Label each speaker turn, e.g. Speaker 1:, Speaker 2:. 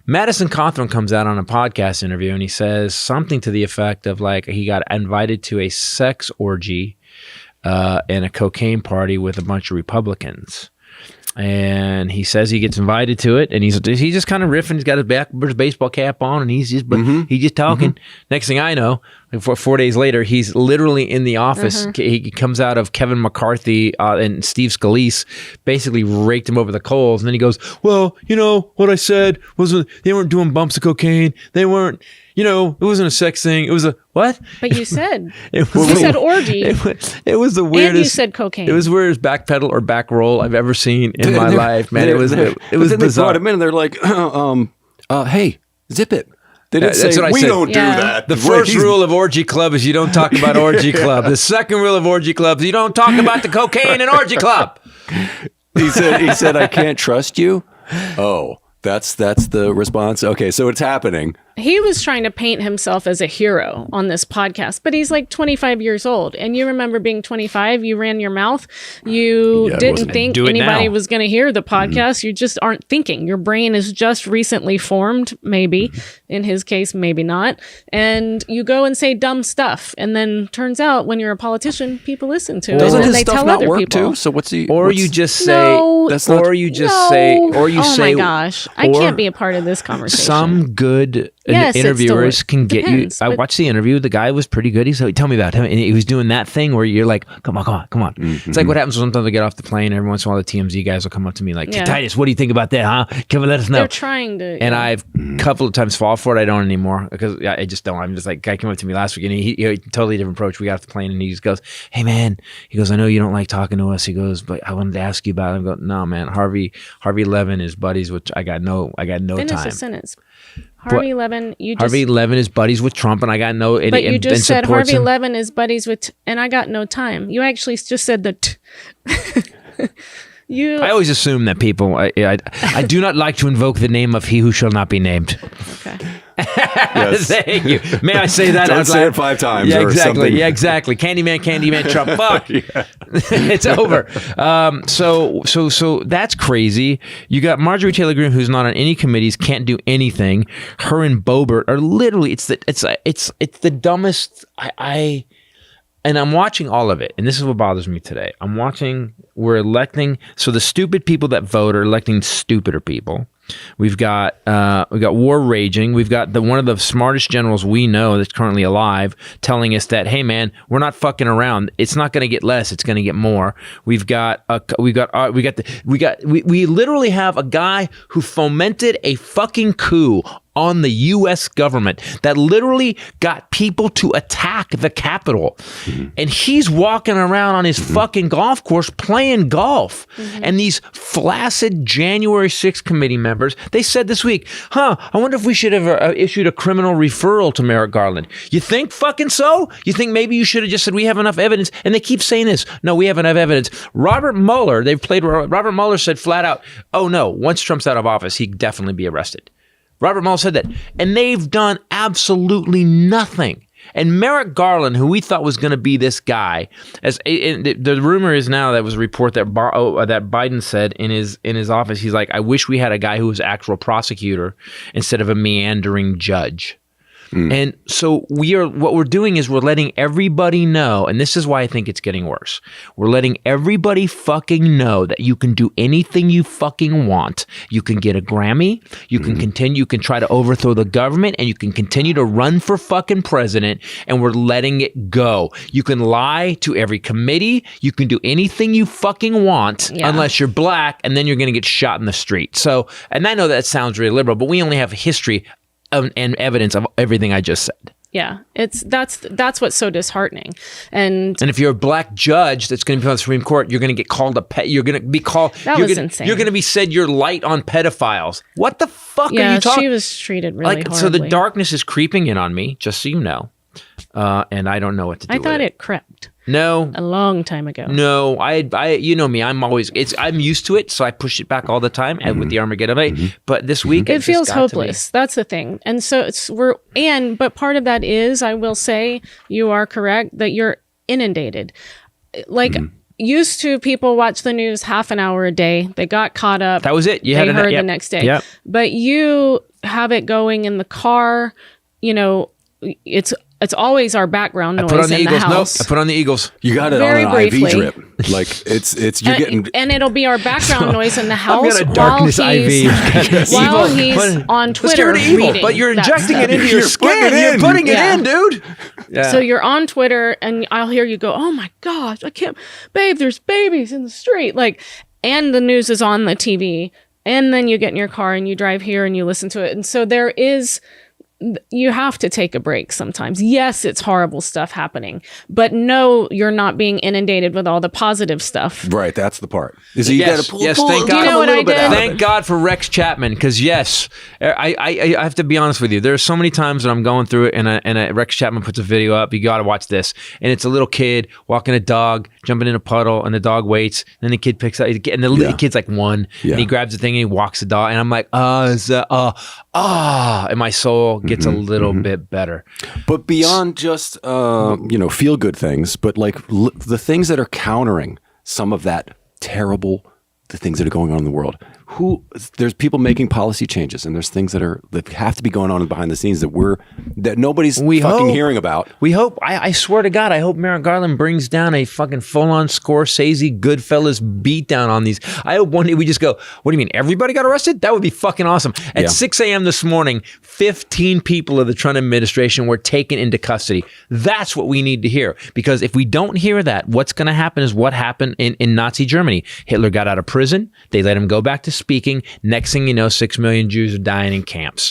Speaker 1: Madison Cawthorn comes out on a podcast interview and he says something to the effect of like he got invited to a sex orgy and a cocaine party with a bunch of Republicans. And he says he gets invited to it, and he's just kind of riffing. He's got his baseball cap on, and he's just talking. Next thing I know, like 4 days later, he's literally in the office. He comes out of Kevin McCarthy and Steve Scalise, basically raked him over the coals. And then he goes, "Well, you know what I said wasn't they weren't doing bumps of cocaine. They weren't." You know, it wasn't a sex thing. It was a what?
Speaker 2: But you said you said orgy.
Speaker 1: It was the weirdest.
Speaker 2: And you said cocaine.
Speaker 1: It was the weirdest back pedal or back roll I've ever seen in my life, man. It was
Speaker 3: then
Speaker 1: bizarre.
Speaker 3: They brought him in and they're like, hey, zip it. They didn't say, we don't do that.
Speaker 1: The first rule of Orgy Club is you don't talk about Orgy Club. The second rule of Orgy Club is you don't talk about the cocaine in Orgy Club.
Speaker 3: He said, I can't trust you. Oh, that's the response. Okay, so it's happening.
Speaker 2: He was trying to paint himself as a hero on this podcast, but he's like 25 years old. And you remember being 25, you ran your mouth. You didn't think anybody was going to hear the podcast. You just aren't thinking. Your brain is just recently formed, maybe. In his case, maybe not. And you go and say dumb stuff. And then turns out when you're a politician, people listen to it.
Speaker 3: Doesn't
Speaker 2: and
Speaker 3: his
Speaker 2: they
Speaker 3: stuff
Speaker 2: tell
Speaker 3: not
Speaker 2: other
Speaker 3: work
Speaker 2: people.
Speaker 3: too? So what's he?
Speaker 1: Or you just say,
Speaker 2: No,
Speaker 3: that's not,
Speaker 1: or you just say, or you say,
Speaker 2: oh my gosh, I can't be a part of this conversation.
Speaker 1: Some good
Speaker 2: Yes,
Speaker 1: interviewers can get
Speaker 2: depends,
Speaker 1: you. I watched the interview. The guy was pretty good. He said, "Tell me about him." And he was doing that thing where you're like, "Come on." It's like what happens sometimes I get off the plane. Every once in a while, the TMZ guys will come up to me like, "Titus, what do you think about that? Huh? Come and let us know."
Speaker 2: They're trying to.
Speaker 1: And I've a couple of times fall for it. I don't anymore because I just don't. I'm just like, guy came up to me last week and he totally different approach. We got off the plane and he just goes, "Hey man," he goes, "I know you don't like talking to us." He goes, "But I wanted to ask you about it." I go, "No man, Harvey Levin is buddies, which I got no
Speaker 2: Finish
Speaker 1: time."
Speaker 2: a sentence. Harvey Levin
Speaker 1: is buddies with Trump, and I got no.
Speaker 2: But you just said Harvey
Speaker 1: him.
Speaker 2: Levin is buddies with, and I got no time. You actually just said the.
Speaker 1: I always assume that people. I do not like to invoke the name of he who shall not be named.
Speaker 2: Okay.
Speaker 3: Yes.
Speaker 1: Thank you. May I say that?
Speaker 3: Don't say it 5 times.
Speaker 1: Yeah,
Speaker 3: or
Speaker 1: exactly.
Speaker 3: Something.
Speaker 1: Yeah, exactly. Candyman, Trump. Fuck. It's over. So that's crazy. You got Marjorie Taylor Greene, who's not on any committees, can't do anything. Her and Boebert are literally. It's the dumbest. And I'm watching all of it, and this is what bothers me today. We're electing, so the stupid people that vote are electing stupider people. We've got war raging. We've got one of the smartest generals we know that's currently alive telling us that, hey man, we're not fucking around. It's not going to get less. It's going to get more. We literally have a guy who fomented a fucking coup on the U.S. government that literally got people to attack the Capitol. And he's walking around on his fucking golf course playing golf. And these flaccid January 6th committee members, they said this week, I wonder if we should have issued a criminal referral to Merrick Garland. You think fucking so? You think maybe you should have just said we have enough evidence? And they keep saying this. No, we have enough evidence. Robert Mueller said flat out, oh no, once Trump's out of office, he'd definitely be arrested. Robert Mueller said that. And they've done absolutely nothing. And Merrick Garland, who we thought was going to be this guy, the rumor is now that was a report that Biden said in his office, he's like, I wish we had a guy who was actual prosecutor instead of a meandering judge. And so what we're doing is we're letting everybody know, and this is why I think it's getting worse. We're letting everybody fucking know that you can do anything you fucking want. You can get a Grammy, you can continue, you can try to overthrow the government, and you can continue to run for fucking president, and we're letting it go. You can lie to every committee, you can do anything you fucking want, unless you're black, and then you're going to get shot in the street. So, and I know that sounds really liberal, but we only have history and evidence of everything I just said.
Speaker 2: Yeah, that's what's so disheartening. And
Speaker 1: if you're a black judge that's going to be on the Supreme Court, you're going to get called a pet. You're going to be called.
Speaker 2: Insane.
Speaker 1: You're going to be said you're light on pedophiles. What the fuck are you talking?
Speaker 2: She was treated really horribly.
Speaker 1: So the darkness is creeping in on me, just so you know, and I don't know what to do.
Speaker 2: I thought it crept.
Speaker 1: No,
Speaker 2: a long time ago.
Speaker 1: No, I you know me, I'm used to it, so I push it back all the time with the Armageddon. But this week
Speaker 2: it feels hopeless. That's the thing. And so but part of that is, I will say, you are correct that you're inundated. Like used to, people watch the news half an hour a day. They got caught up.
Speaker 1: That was it.
Speaker 2: They heard the next day.
Speaker 1: Yep.
Speaker 2: But you have it going in the car. You know, it's always our background noise in the house.
Speaker 1: I put on the Eagles.
Speaker 3: You got it
Speaker 2: Very
Speaker 3: on an
Speaker 2: briefly.
Speaker 3: IV drip. Like it's you're getting,
Speaker 2: and it'll be our background noise in the house.
Speaker 1: I've got a darkness IV.
Speaker 2: While he's on Twitter reading.
Speaker 1: But you're injecting it into your skin. You're putting it in, dude. Yeah.
Speaker 2: So you're on Twitter, and I'll hear you go, "Oh my gosh, I can't, babe. There's babies in the street." Like, and the news is on the TV, and then you get in your car and you drive here and you listen to it, and so there is. You have to take a break sometimes. Yes, it's horrible stuff happening, but no, you're not being inundated with all the positive stuff.
Speaker 3: right. That's the part. Is you got to pull.
Speaker 1: Thank
Speaker 3: come
Speaker 1: God.
Speaker 2: You know
Speaker 3: a
Speaker 2: what
Speaker 3: little
Speaker 2: I
Speaker 3: bit
Speaker 2: did?
Speaker 3: out of
Speaker 1: Thank
Speaker 3: it.
Speaker 1: God for Rex Chapman, because yes, I have to be honest with you. There are so many times when I'm going through it, and Rex Chapman puts a video up. You got to watch this, and it's a little kid walking a dog, jumping in a puddle, and the dog waits. And then the kid picks up, and the kid's like one, and he grabs the thing and he walks the dog, and I'm like, and my soul gets a little bit better.
Speaker 3: But beyond just feel good things, but like the things that are countering some of that terrible, the things that are going on in the world. There's people making policy changes, and there's things that have to be going on behind the scenes that nobody's hearing about.
Speaker 1: We hope. I swear to God, I hope Merrick Garland brings down a fucking full-on Scorsese, Goodfellas beatdown on these. I hope one day we just go, what do you mean, everybody got arrested? That would be fucking awesome. At 6 a.m. this morning, 15 people of the Trump administration were taken into custody. That's what we need to hear. Because if we don't hear that, what's going to happen is what happened in Nazi Germany. Hitler got out of prison. They let him go back to speaking. Next thing you know, 6 million Jews are dying in camps.